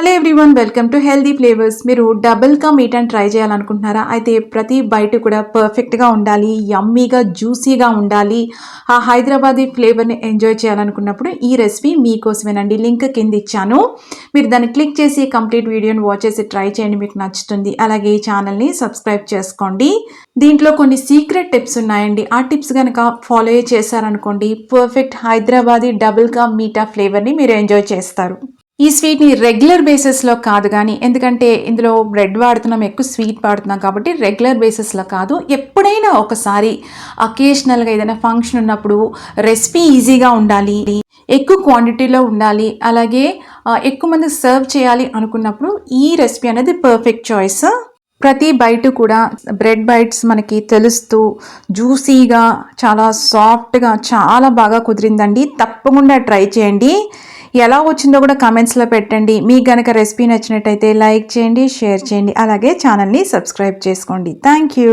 Hello everyone, welcome to healthy flavours. మీరు double కా meet అని ట్రై చేయాలనుకుంటున్నారా? అయితే ప్రతి బైట్ కూడా పర్ఫెక్ట్గా ఉండాలి, యమ్మీగా జ్యూసీగా ఉండాలి, ఆ హైదరాబాదీ ఫ్లేవర్ని ఎంజాయ్ చేయాలనుకున్నప్పుడు ఈ రెసిపీ మీకోసమేనండి. లింక్ కింద ఇచ్చాను, మీరు దాన్ని క్లిక్ చేసి కంప్లీట్ వీడియోని వాచ్ చేసి ట్రై చేయండి, మీకు నచ్చుతుంది. అలాగే ఈ ఛానల్ని సబ్స్క్రైబ్ చేసుకోండి. దీంట్లో కొన్ని సీక్రెట్ టిప్స్ ఉన్నాయండి. ఆ టిప్స్ కనుక ఫాలో చేశారనుకోండి, పర్ఫెక్ట్ హైదరాబాదీ డబుల్ కా మీఠా ఫ్లేవర్ని మీరు ఎంజాయ్ చేస్తారు. ఈ స్వీట్ని రెగ్యులర్ బేసిస్లో కాదు, కానీ ఎందుకంటే ఇందులో బ్రెడ్ వాడుతున్నాం, ఎక్కువ స్వీట్ వాడుతున్నాం కాబట్టి రెగ్యులర్ బేసిస్లో కాదు, ఎప్పుడైనా ఒకసారి అకేషనల్గా ఏదైనా ఫంక్షన్ ఉన్నప్పుడు రెసిపీ ఈజీగా ఉండాలి, ఎక్కువ క్వాంటిటీలో ఉండాలి, అలాగే ఎక్కువ మంది సర్వ్ చేయాలి అనుకున్నప్పుడు ఈ రెసిపీ అనేది పర్ఫెక్ట్ చాయిస్. ప్రతి బైట్ కూడా బ్రెడ్ బైట్స్ మనకి తెలుస్తూ జ్యూసీగా, చాలా సాఫ్ట్గా, చాలా బాగా కుదిరిందండి. తప్పకుండా ట్రై చేయండి. ఎలా వచ్చిందో కూడా కామెంట్స్లో పెట్టండి. మీకు కనుక రెసిపీ నచ్చినట్టయితే లైక్ చేయండి, షేర్ చేయండి, అలాగే ఛానల్ని సబ్స్క్రైబ్ చేసుకోండి. Thank you.